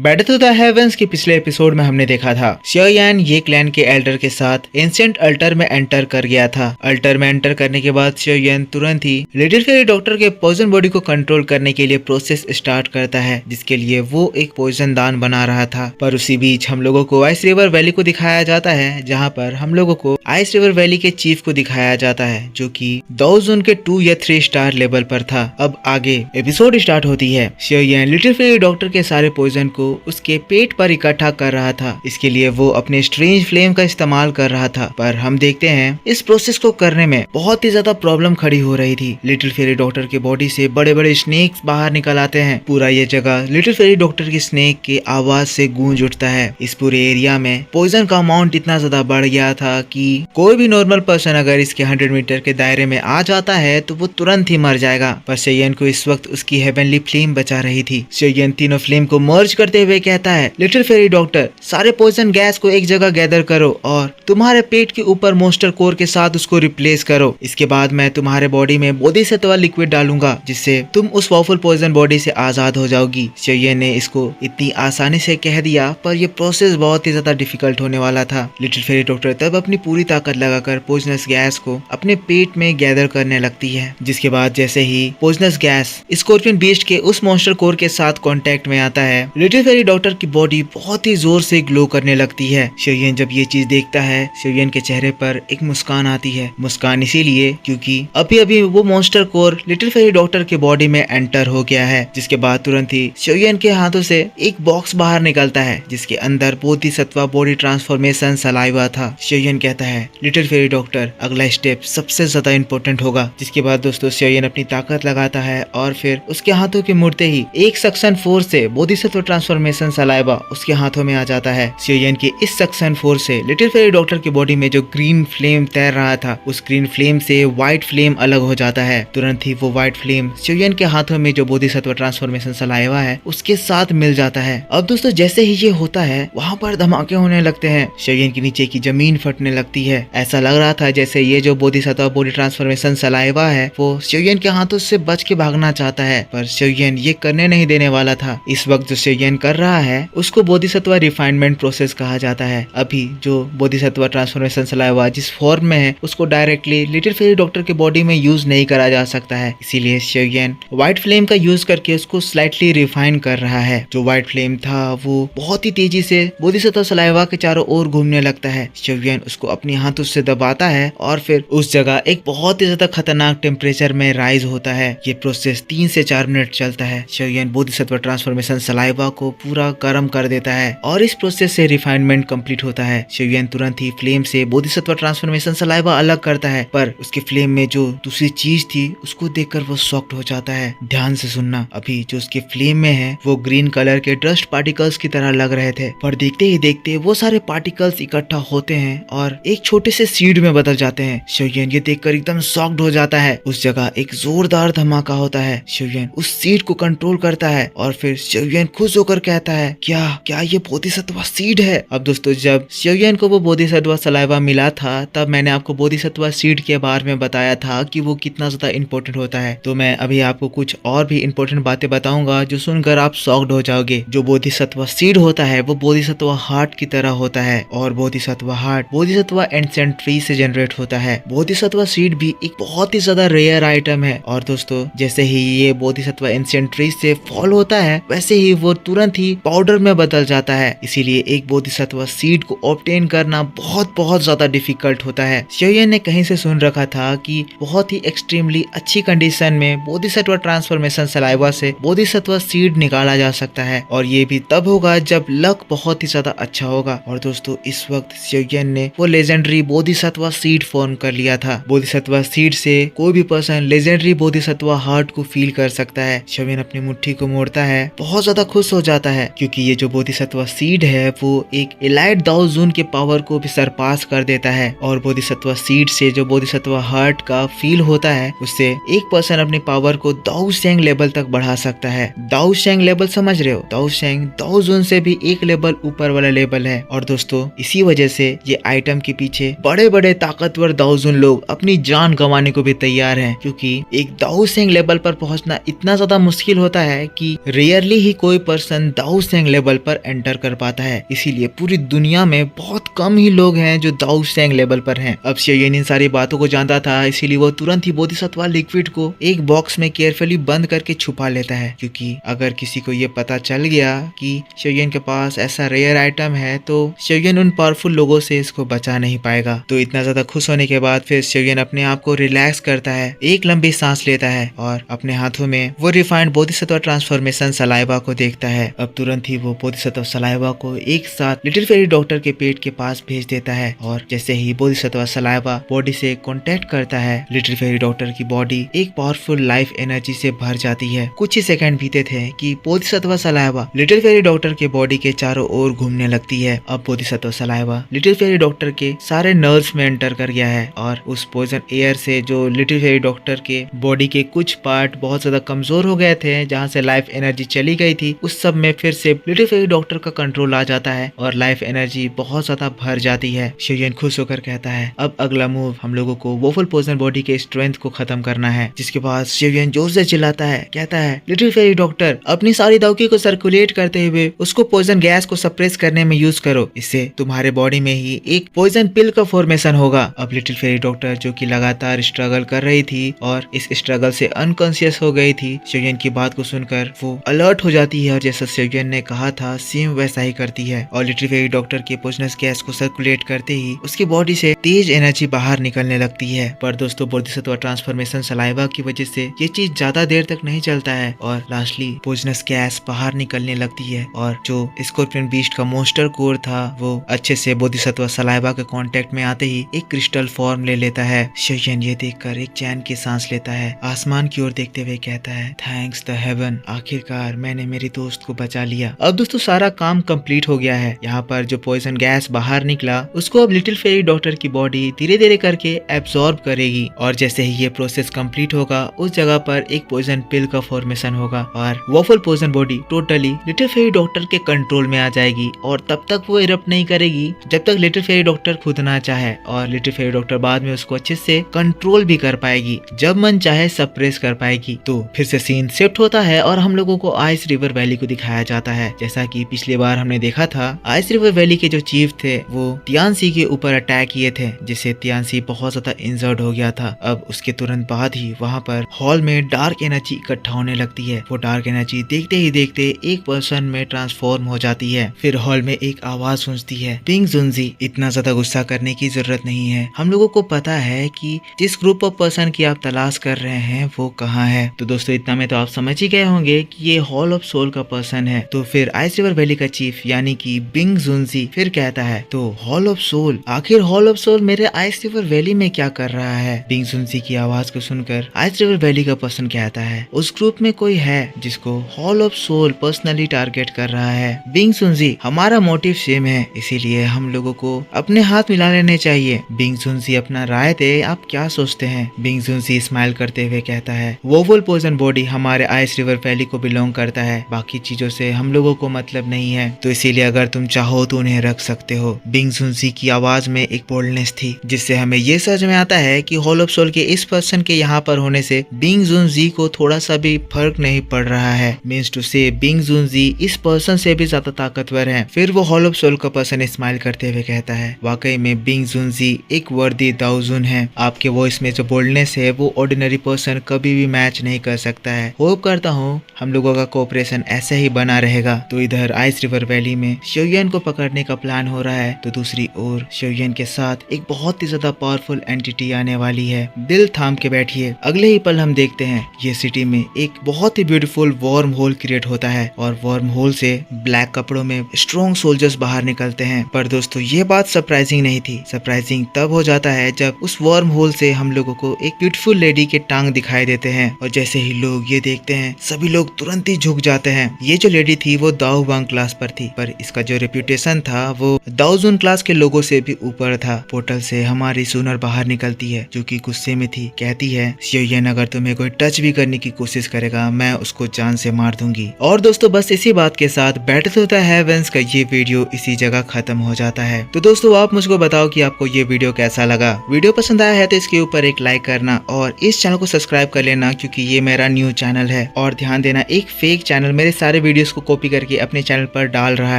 Battle to the heavens के पिछले episode में हमने देखा था शियान ये क्लैन के एल्डर के साथ एंशिएंट अल्टर में एंटर कर गया था। अल्टर में एंटर करने के बाद शियान तुरंत ही लिटिल फेरी डॉक्टर के पॉइजन बॉडी को कंट्रोल करने के लिए प्रोसेस स्टार्ट करता है, जिसके लिए वो एक पॉइजन दान बना रहा था। पर उसी बीच हम लोगों को आइस रिवर वैली को दिखाया जाता है, जहाँ पर हम लोगों को आइस रिवर वैली के चीफ को दिखाया जाता है, जो कि दाओजून के 2 या 3 स्टार लेवल पर था। अब आगे एपिसोड स्टार्ट होती है। शियान लिटिल फेरी डॉक्टर के सारे पॉइजन को उसके पेट पर इकट्ठा कर रहा था। इसके लिए वो अपने स्ट्रेंज फ्लेम का इस्तेमाल कर रहा था, पर हम देखते हैं इस प्रोसेस को करने में बहुत ही ज्यादा प्रॉब्लम खड़ी हो रही थी। लिटिल फेरी डॉक्टर के बॉडी से बड़े बड़े स्नेक्स बाहर निकल आते हैं। पूरा ये जगह लिटिल फेरी डॉक्टर की स्नेक की आवाज से गूंज उठता है। इस पूरे एरिया में पॉइजन का अमाउंट इतना ज्यादा बढ़ गया था कि कोई भी नॉर्मल पर्सन अगर इसके 100 मीटर के दायरे में आ जाता है तो वो तुरंत ही मर जाएगा। पर शियान को इस वक्त उसकी हेवनली फ्लेम बचा रही थी। शियान तीनों फ्लेम को मर्ज करते हुए कहता है, लिटिल फेरी डॉक्टर, सारे पॉइजन गैस को एक जगह गैदर करो और तुम्हारे पेट के ऊपर मोस्टर कोर के साथ उसको रिप्लेस करो। इसके बाद मैं तुम्हारे बॉडी में बोधिसत्व लिक्विड डालूंगा, जिससे तुम उस पावरफुल पॉइजन बॉडी से आजाद हो जाओगी। शियान ने इसको इतनी आसानी से कह दिया, पर यह प्रोसेस बहुत ही ज्यादा डिफिकल्ट होने वाला था। लिटिल फेरी डॉक्टर तब अपनी पूरी ताकत लगाकर पॉइजनस गैस को अपने पेट में गैदर करने लगती है, जिसके बाद जैसे ही पॉइजनस गैस स्कॉर्पियन बीस्ट के उस मॉन्स्टर कोर के साथ कांटेक्ट में आता है, लिटिल फेरी डॉक्टर की बॉडी बहुत ही जोर से ग्लो करने लगती है। शियान जब ये चीज देखता है, शियान के चेहरे पर एक मुस्कान आती है। मुस्कान इसीलिए क्योंकि अभी अभी वो मॉन्स्टर कोर लिटिल फेरी डॉक्टर के बॉडी में एंटर हो गया है। जिसके बाद तुरंत ही शियान के हाथों से एक बॉक्स बाहर निकलता है, जिसके अंदर बोधिसत्व बॉडी ट्रांसफॉर्मेशन सलाइवा था। शियान कहता है, लिटिल फेरी डॉक्टर, अगला स्टेप सबसे ज्यादा इम्पोर्टेंट होगा। जिसके बाद दोस्तों शियान अपनी ताकत लगाता है और फिर उसके हाथों के मुड़ते ही एक सक्शन फोर्स से बोधिसत्व ट्रांसफॉर्मेशन सलाइवा उसके हाथों में आ जाता है। शियान के इस सक्शन फोर्स से लिटिल फेरी डॉक्टर की बॉडी में जो ग्रीन फ्लेम तैर रहा था, उस ग्रीन फ्लेम से व्हाइट फ्लेम अलग हो जाता है। तुरंत ही वो व्हाइट फ्लेम शियान के हाथों में जो बोधिसत्व ट्रांसफॉर्मेशन सलाइवा है उसके साथ मिल जाता है। अब दोस्तों जैसे ही ये होता है, वहाँ पर धमाके होने लगते हैं। शियान के नीचे की जमीन फटने लगती है। ऐसा लग रहा था जैसे ये जो बोधिसत्व बॉडी ट्रांसफॉर्मेशन सलाइवा है वो शियान के हाथों से बच के भागना चाहता है, पर शियान ये करने नहीं देने वाला था। इस वक्त जो शियान कर रहा है उसको बोधिसत्व रिफाइनमेंट प्रोसेस कहा जाता है। अभी जो बोधिसत्व ट्रांसफॉर्मेशन सलाइवा जिस फॉर्म में है उसको डायरेक्टली लिटिल फेरी डॉक्टर के बॉडी में यूज नहीं करा जा सकता है, इसीलिए शियान व्हाइट फ्लेम का यूज करके उसको स्लाइटली रिफाइन कर रहा है। जो व्हाइट फ्लेम था वो बहुत ही तेजी से बोधिसत्व सलाइवा के चारों ओर घूमने लगता है। शियान उसको अपनी हाथों से दबाता है और फिर उस जगह एक बहुत ही ज्यादा खतरनाक टेम्परेचर में राइज होता है। ये प्रोसेस 3 से 4 मिनट चलता है। शियान बोधिसत्व ट्रांसफॉर्मेशन सलाइवा को पूरा गर्म कर देता है और इस प्रोसेस से रिफाइनमेंट कंप्लीट होता है। शियान तुरंत ही फ्लेम से बोधिसत्व ट्रांसफॉर्मेशन सलाइवा अलग करता है, पर उसके फ्लेम में जो दूसरी चीज थी उसको देखकर वो शॉक्ड हो जाता है। ध्यान से सुनना, अभी जो उसके फ्लेम में है वो ग्रीन कलर के डस्ट पार्टिकल्स की तरह लग रहे थे, पर देखते ही देखते वो सारे पार्टिकल्स इकट्ठा होते हैं और एक छोटे से सीड में बदल जाते हैं। शियान ये देखकर एकदम शॉक्ड हो जाता है। उस जगह एक जोरदार धमाका होता है। शियान उस सीड को कंट्रोल करता है और फिर शियान खुश होकर कहता है, क्या ये बोधिसत्व सीड है? अब दोस्तों जब शियान को वो बोधिसत्व सलाइवा मिला था, तब मैंने आपको बोधिसत्व सीड के बारे में बताया था कि वो कितना ज्यादा इंपॉर्टेंट होता है। तो मैं अभी आपको कुछ और भी इंपॉर्टेंट बातें बताऊंगा जो सुनकर आप शॉक्ड हो जाओगे। जो बोधिसत्व सीड होता है वो बोधिसत्व हार्ट की तरह होता है और Bodhisattva heart Bodhisattva ancient tree से जनरेट होता है। बोधिसत्व सीड भी एक बहुत ही ज्यादा रेयर आइटम है और दोस्तों जैसे ही ये बोधिसत्व एंशिएंट ट्री से फॉल होता है, वैसे ही वो तुरंत ही पाउडर में बदल जाता है। इसीलिए एक बोधिसत्व सीड को ऑब्टेन करना बहुत ज्यादा डिफिकल्ट होता है। शियान ने कहीं से सुन रखा था कि बहुत ही एक्सट्रीमली अच्छी कंडीशन में बोधिसत्व ट्रांसफॉर्मेशन सलाइवा से बोधिसत्व सीड निकाला जा सकता है, और ये भी तब होगा जब लक बहुत ही ज्यादा अच्छा होगा। और दोस्तों इस वक्त शियान ने वो लेजेंडरी बोधिसत्व सीड फॉर्म कर लिया था। बोधिसत्व सीड से कोई भी पर्सन लेजेंडरी बोधिसत्व हार्ट को फील कर सकता है। शियान अपनी मुट्ठी को मोड़ता है, बहुत ज्यादा खुश हो जाता है क्योंकि ये जो बोधिसत्व सीड है वो एक एलाइट दाओजून के पावर को भी सरपास कर देता है। और बोधिसत्व सीड से जो बोधिसत्व हार्ट का फील होता है उससे एक पर्सन अपनी पावर को दाओशेंग लेवल तक बढ़ा सकता है। दाओशेंग लेवल समझ रहे हो? दाओशेंग दाओजून से भी एक लेवल ऊपर वाला लेवल है। और दोस्तों इसी वजह से ये आइटम के पीछे बड़े बड़े ताकतवर दाओजून लोग अपनी जान गंवाने को भी तैयार हैं, क्योंकि एक दाओशेंग लेवल पर पहुंचना इतना ज्यादा मुश्किल होता है कि रेयरली ही कोई पर्सन दाऊ सेंग लेवल पर एंटर कर पाता है। इसीलिए पूरी दुनिया में बहुत कम ही लोग हैं जो दाऊ सेंग लेवल पर हैं। अब शियोयन इन सारी बातों को जानता था, इसीलिए वो तुरंत ही बोधिसत्व लिक्विड को एक बॉक्स में केयरफुली बंद करके छुपा लेता है, क्योंकि अगर किसी को ये पता चल गया कि शियोयन के पास ऐसा रेयर आइटम है तो शियोयन उन पावरफुल लोगों से इसको बचा नहीं पाएगा। तो इतना ज्यादा खुश होने के बाद फिर शियोयन अपने आप को रिलैक्स करता है, एक लंबी सांस लेता है और अपने हाथों में वो रिफाइंड बोधिसत्व ट्रांसफॉर्मेशन सलाइवा को देखता है। अब तुरंत ही वो बोधिसत्व सलाइवा को एक साथ लिटिल फेरी डॉक्टर के पेट के पास भेज देता है और जैसे ही बोधिसत्व सलाइवा बॉडी से कांटेक्ट करता है, लिटिल फेरी डॉक्टर की बॉडी एक पावरफुल लाइफ एनर्जी से भर जाती है। कुछ ही सेकंड बीते थे कि बोधिसत्व सलाइवा लिटिल फेरी डॉक्टर के बॉडी के चारों ओर घूमने लगती है। अब बोधिसत्व सलाइवा लिटिल फेरी डॉक्टर के सारे नर्व्स में एंटर कर गया है और उस पॉइजन एयर से जो लिटिल फेरी डॉक्टर के बॉडी के कुछ पार्ट बहुत ज्यादा कमजोर हो गए थे, जहाँ से लाइफ एनर्जी चली गई थी, उस सब में फिर से लिटिल फेरी डॉक्टर का कंट्रोल आ जाता है और लाइफ एनर्जी बहुत ज्यादा भर जाती है। शियोयन खुश होकर कहता है अब अगला मूव हम लोगों को वोफल पॉइजन बॉडी के स्ट्रेंथ को खत्म करना है। जिसके बाद शियोयन जोर से चिल्लाता है, कहता है लिटिल फेरी डॉक्टर अपनी सारी दाउकी को सर्कुलेट करते हुए उसको पॉइजन गैस को सप्रेस करने में यूज करो, इससे तुम्हारे बॉडी में ही एक पॉइजन पिल का फॉर्मेशन होगा। अब लिटिल फेरी डॉक्टर जो कि लगातार स्ट्रगल कर रही थी और इस स्ट्रगल से अनकॉन्शियस हो गई थी, शियोयन की बात को सुनकर वो अलर्ट हो जाती है और जैसा शियोयन ने कहा था सेम वैसा ही करती है और लिटिल फेरी डॉक्टर के पॉइजनस गैस को सर्कुलेट करते ही उसकी बॉडी से तेज एनर्जी बाहर निकलने लगती है। पर दोस्तों बोधिसत्व ट्रांसफॉर्मेशन सलाइवा की वजह से ये चीज ज्यादा देर तक नहीं चलता है और लास्टली पॉइजनस गैस बाहर निकलने लगती है और जो स्कॉर्पियन बीस्ट का मोस्टर कोर था वो अच्छे से बोधिसत्व सलाइवा के कांटेक्ट में आते ही एक क्रिस्टल फॉर्म ले लेता है। शियोयन ये देखकर एक चैन की सांस लेता है, आसमान की ओर देखते हुए कहता है थैंक्स द हेवन, आखिरकार मैंने मेरी दोस्त को बचा लिया। अब दोस्तों सारा काम कंप्लीट हो गया है। यहाँ पर जो पॉइजन गैस बाहर निकला उसको अब लिटिल फेरी डॉक्टर की बॉडी धीरे धीरे करके एब्सॉर्ब करेगी और जैसे ही ये प्रोसेस कंप्लीट होगा उस जगह पर एक पॉइजन पिल का फॉर्मेशन होगा और वॉफल पॉइजन बॉडी टोटली लिटिल फेरी डॉक्टर के कंट्रोल में आ जाएगी और तब तक वो इरप्ट नहीं करेगी जब तक लिटिल फेरी डॉक्टर खुद ना चाहे और लिटिल फेरी डॉक्टर बाद में उसको अच्छे से कंट्रोल भी कर पाएगी, जब मन चाहे सप्रेस कर पाएगी। तो फिर से सीन शिफ्ट होता है और हम लोगों को आइस रिवर वैली को दिखाया जाता है। जैसा कि पिछली बार हमने देखा था, आइस रिवर वैली के जो चीफ थे वो तियानसी के ऊपर अटैक किए थे, जिससे तियानसी बहुत ज्यादा इंजर्ड हो गया था। अब उसके तुरंत बाद ही वहाँ पर हॉल में डार्क एनर्जी इकट्ठा होने लगती है। वो डार्क एनर्जी देखते ही देखते एक पर्सन में ट्रांसफॉर्म हो जाती है। फिर हॉल में एक आवाज सुनती है, बिंग जुनजी, इतना ज्यादा गुस्सा करने की जरूरत नहीं है, हम लोगों को पता है कि जिस ग्रुप ऑफ पर्सन की आप तलाश कर रहे हैं वो कहाँ है। तो दोस्तों इतना में तो आप समझ ही गए होंगे कि ये हॉल ऑफ सोल का पर्सन है। तो फिर आइस रिवर वैली का चीफ यानी कि बिंग जुनजी फिर कहता है, तो हॉल ऑफ सोल, आखिर हॉल ऑफ सोल मेरे आइस रिवर वैली में क्या कर रहा है। बिंग जुनजी की आवाज को सुनकर आइस रिवर वैली का पर्सन कहता है, उस ग्रुप में कोई है जिसको hall of soul personally target कर रहा है। बिंग जुनजी, हमारा मोटिव सेम है, इसीलिए हम लोगों को अपने हाथ मिला लेने चाहिए। बिंग जुनजी अपना राय दे, आप क्या सोचते हैं। बिंग जुनजी स्माइल करते हुए कहता है, वोवल पॉइजन बॉडी हमारे आइस रिवर वैली को बिलोंग करता है, बाकी चीजों से हम लोगों को मतलब नहीं है, तो इसीलिए अगर तुम चाहो तो उन्हें रख सकते हो। बिंग जुनजी की आवाज में एक बोल्डनेस थी जिससे हमें ये समझ में आता है कि हॉल ऑफ सोल के इस पर्सन के यहाँ पर होने से बिंग जुनजी को थोड़ा सा भी फर्क नहीं पड़ रहा है। मीन्स टू से बिंग जुनजी इस पर्सन से भी ज्यादा ताकतवर है। फिर वो हॉल ऑफ सोल का पर्सन स्माइल करते हुए कहता है, वाकई में बिंग जुनजी एक वर्दी दाउजुन है, आपके वॉइस में जो बोल्डनेस है वो ऑर्डिनरी पर्सन कभी भी मैच नहीं कर सकता है। होप करता हूँ हम लोगों का कोऑपरेशन ऐसे ही बना रहेगा। तो इधर आइस रिवर वैली में शियोयन को पकड़ने का प्लान हो रहा है, तो दूसरी ओर शियोयन के साथ एक बहुत ही ज्यादा पावरफुल एंटिटी आने वाली है। दिल थाम के बैठिए, अगले ही पल हम देखते हैं ये सिटी में एक बहुत ही ब्यूटीफुल वार्म होल क्रिएट होता है और वार्म होल से ब्लैक कपड़ों में स्ट्रॉन्ग सोल्जर्स बाहर निकलते हैं। पर दोस्तों ये बात सरप्राइजिंग नहीं थी, सरप्राइजिंग तब हो जाता है जब उस वार्म होल से हम लोगों को एक ब्यूटीफुल लेडी के टांग दिखाई देते हैं और जैसे ही लोग ये देखते हैं सभी लोग तुरंत ही झुक जाते हैं। ये जो लेडी थी वो दाओ वांग क्लास पर थी, पर इसका जो रेप्यूटेशन था वो दाओजुन क्लास के लोगों से भी ऊपर था। पोर्टल से हमारी सुनर बाहर निकलती है जो कि गुस्से में थी, कहती है शियोयन अगर तुम्हें कोई टच भी करने की कोशिश करेगा मैं उसको जान से मार दूंगी। और दोस्तों बस इसी बात के साथ बैटल ऑफ द हेवंस का ये वीडियो इसी जगह खत्म हो जाता है। तो दोस्तों आप मुझको बताओ कि आपको ये वीडियो कैसा लगा। वीडियो पसंद आया है तो इसके ऊपर एक लाइक करना और इस चैनल को सब्सक्राइब कर लेना क्योंकि ये मेरा न्यू चैनल है। और ध्यान देना एक फेक चैनल मेरे सारे वीडियोस को कॉपी करके अपने चैनल पर डाल रहा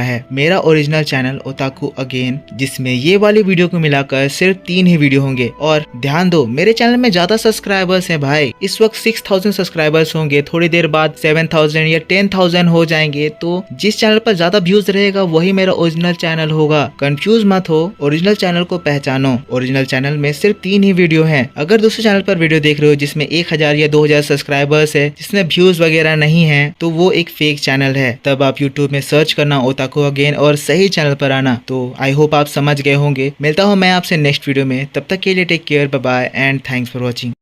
है। मेरा ओरिजिनल चैनल ओताकू अगेन, जिसमें ये वाली वीडियो को मिलाकर सिर्फ 3 ही वीडियो होंगे। और ध्यान दो, मेरे चैनल में ज्यादा सब्सक्राइबर्स हैं भाई। इस वक्त 6000 सब्सक्राइबर्स होंगे, थोड़ी देर बाद 7000 या 10000 हो जाएंगे। तो जिस चैनल पर ज्यादा व्यूज रहेगा वही मेरा ओरिजिनल चैनल होगा। कंफ्यूज मत हो, ओरिजिनल चैनल को पहचानो। ओरिजिनल चैनल में सिर्फ 3 ही वीडियो हैं। अगर दूसरे चैनल पर वीडियो देख रहे हो जिसमें 1000 या 2000 सब्सक्राइबर्स है, जिसमें व्यूज वगैरह नहीं है, तो वो एक फेक चैनल है। तब आप यूट्यूब में सर्च करना ओताकू अगेन और सही चैनल पर आना। तो आई होप आप समझ गए होंगे। मिलता हूँ मैं आपसे नेक्स्ट वीडियो में, तब तक के लिए take care, bye bye and thanks for watching.